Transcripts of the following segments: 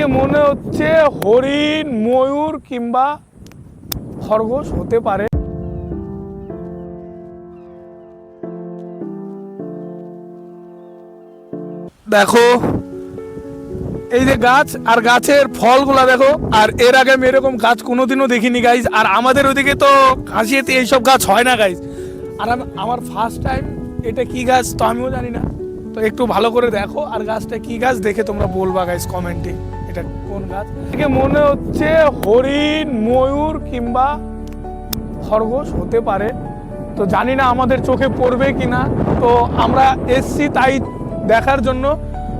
দেখে মনে হচ্ছে হরিণ, ময়ূর কিংবা খরগোশ হতে পারে। দেখো এই যে গাছ, আর গাছের ফলগুলা দেখো। আর এর আগে আমি এরকম গাছ কোনোদিনও দেখিনি গাইজ। আর আমাদের ওইদিকে তো কাশিয়াতে এইসব গাছ হয় না গাইজ। আর আমার ফার্স্ট টাইম এটা কি গাছ তো আমিও জানি না। তো একটু ভালো করে দেখো আর গাছটা কি গাছ দেখে তোমরা বলবা গাইজ কমেন্টে এটা কোন গাছ। দেখে মনে হচ্ছে হরিণ, ময়ূর কিংবা খরগোশ হতে পারে। তো জানি না আমাদের চোখে পড়বে কিনা। তো আমরা এসছি তাই দেখার জন্য।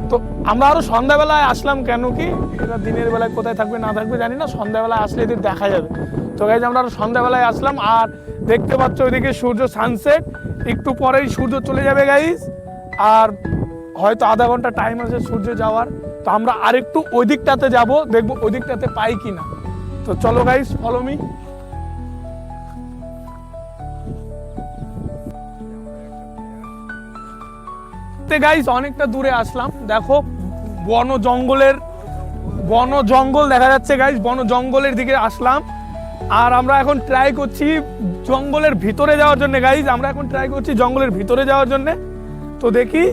তো আমরা আরো সন্ধ্যাবেলায় আসলাম, কেন কি এরা দিনের বেলায় কোথায় থাকবে না থাকবে জানি না, সন্ধ্যাবেলায় আসলে এদের দেখা যাবে। তো গাইজ আমরা আরো সন্ধ্যাবেলায় আসলাম। আর দেখতে পাচ্ছ ওইদিকে সূর্য সানসেট, একটু পরেই সূর্য চলে যাবে গাইজ। আর হয়তো আধা ঘন্টা টাইম আছে সূর্য যাওয়ার। তো আমরা আরেকটু ওই দিকটাতে যাবো, দেখবো ওই দিকটাতে পাই কিনা। তো চলো গাইজ, ফলো মি। গাইজ অনেকটা দূরে আসলাম, দেখো বন জঙ্গল দেখা যাচ্ছে গাইজ। বন জঙ্গলের দিকে আসলাম। আর আমরা এখন ট্রাই করছি জঙ্গলের ভিতরে যাওয়ার জন্য গাইজ। আমরা এখন ট্রাই করছি জঙ্গলের ভিতরে যাওয়ার জন্য। তো দেখি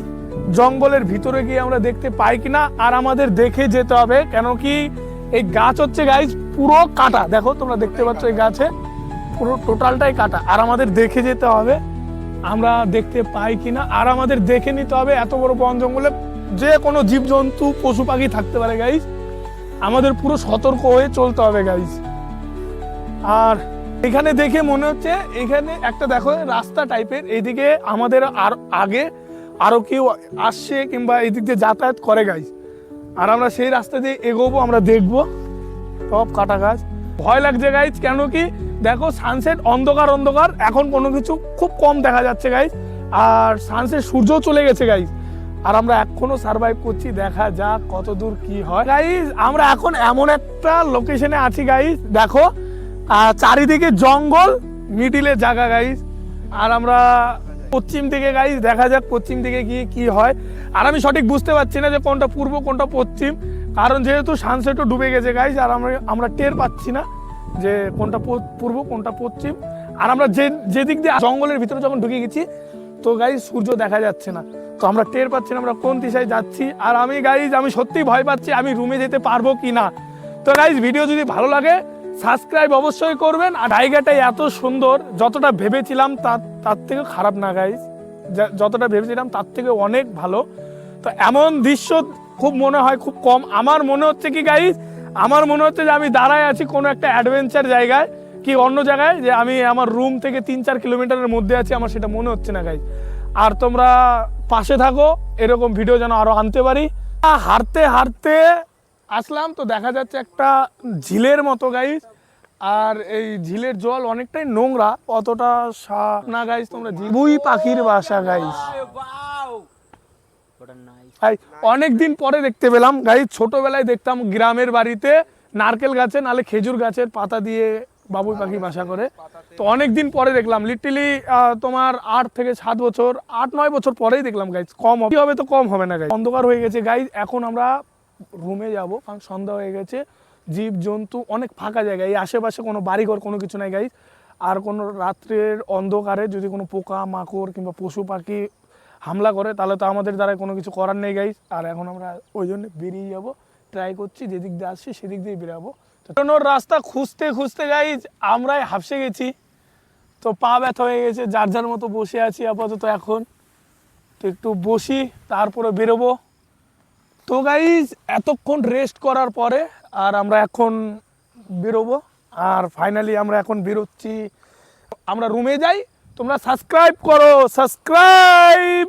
জঙ্গলের ভিতরে গিয়ে আমরা দেখতে পাই কিনা। আর আমাদের দেখে যেতে হবে, কেন কি এই গাছ হচ্ছে গাইজ পুরো কাটা। দেখো তোমরা দেখতে পাচ্ছ এই গাছে পুরো টোটালটাই কাটা। আর আমাদের দেখে যেতে হবে আমরা দেখতে পাই কিনা। আর আমাদের দেখে নিতে হবে, এত বড় বন জঙ্গলে যে কোনো জীবজন্তু পশু পাখি থাকতে পারে গাইজ। আমাদের পুরো সতর্ক হয়ে চলতে হবে গাইজ। আর এখানে দেখে মনে হচ্ছে এখানে একটা দেখো রাস্তা টাইপের, এইদিকে আমাদের আর আগে আরো কেউ আসছে কিংবা এই দিক দিয়ে যাতায়াত করে গাইজ। আর আমরা সেই রাস্তা দিয়ে এগোবো, আমরা দেখবো সব কাটা গাছ। ভয় লাগছে গাইজ, কেন কি দেখো সানসেট অন্ধকার অন্ধকার, এখন কোনো কিছু খুব কম দেখা যাচ্ছে গাইজ। আর সানসেট সূর্য চলে গেছে গাইজ। আর আমরা এখনো সার্ভাইভ করছি, দেখা যাক কত দূর কি হয় গাইজ। আমরা এখন এমন একটা লোকেশনে আছি গাইজ, দেখো চারিদিকে জঙ্গল, মিডিলে জায়গা গাইজ। আর আমরা পশ্চিম দিকে গাইজ, দেখা যাক পশ্চিম দিকে গিয়ে কি হয়। আর আমি সঠিক বুঝতে পারছি না যে কোনটা পূর্ব কোনটা পশ্চিম, কারণ যেহেতু সানসেটও ডুবে গেছে গাইজ। আর আমরা টের পাচ্ছি না যে কোনটা পূর্ব কোনটা পশ্চিম। আর আমরা যে দিক দিয়ে জঙ্গলের ভিতরে যখন ঢুকে গেছি তো গাইজ সূর্য দেখা যাচ্ছে না। তো আমরা টের পাচ্ছি না আমরা কোন দিশায় যাচ্ছি। আর আমি সত্যি ভয় পাচ্ছি আমি রুমে যেতে পারবো কি না। তো গাইজ ভিডিও যদি ভালো লাগে সাবস্ক্রাইব অবশ্যই করবেন। আর জায়গাটাই এত সুন্দর, যতটা ভেবেছিলাম তার থেকে খারাপ না গাইজ, যতটা ভেবেছিলাম তার থেকে অনেক ভালো। তো এমন দৃশ্য খুব মনে হয় খুব কম। আমার মনে হচ্ছে কি গাইজ, আমার মনে হচ্ছে যে আমি দাঁড়ায় আছি কোনো একটা অ্যাডভেঞ্চার জায়গায় কি অন্য জায়গায়, যে আমি আমার রুম থেকে 3-4 কিলোমিটারের মধ্যে আছি, আমার সেটা মনে হচ্ছে না গাইজ। আর তোমরা পাশে থাকো, এরকম ভিডিও যেন আরো আনতে পারি। হাঁটতে হাঁটতে আসলাম, তো দেখা যাচ্ছে একটা ঝিলের মতো গাইজ। আর এই ঝিলের জল অনেকটাই নোংরা, অতটা সাফ না গাইজ। তোমরা বুই পাখির বাসা গাইজ, অনেকদিন পরে দেখতে পেলাম গাইজ। ছোটবেলায় দেখতাম গ্রামের বাড়িতে নারকেল গাছে নালে খেজুর গাছের পাতা দিয়ে বাবুই পাখি বাসা করে। তো অনেকদিন পরে দেখলাম, লিটারালি তোমার 8 থেকে 7 বছর 8-9 বছর পরেই দেখলাম গাইজ। কম হবে তো কম হবে না গাইজ। অন্ধকার হয়ে গেছে গাইজ, এখন আমরা রুমে যাব কারণ সন্ধ্যা হয়ে গেছে। জীব জন্তু অনেক ফাঁকা জায়গা, এই আশেপাশে কোনো বাড়িঘর কোনো কিছু নাই গাইজ। আর কোনো রাত্রের অন্ধকারে যদি কোনো পোকা মাকড় কিংবা পশু পাখি হামলা করে তাহলে তো আমাদের দ্বারা কোনো কিছু করার নেই গাইজ। আর এখন আমরা ওই জন্য বেরিয়ে যাব, ট্রাই করছি যেদিক দিয়ে আসছি সেদিক দিয়ে বেরাবো। রাস্তা খুঁজতে খুঁজতে গাইজ আমরাই হাঁপসে গেছি, তো পা ব্যথা হয়ে গেছে, যার যার মতো বসে আছি আপাতত এখন। তো একটু বসি তারপরে বেরোবো। তো গাইজ এতক্ষণ রেস্ট করার পরে আর আমরা এখন বেরোবো। আর ফাইনালি আমরা এখন বেরোচ্ছি, আমরা রুমে যাই। তোমরা সাবস্ক্রাইব করো, সাবস্ক্রাইব।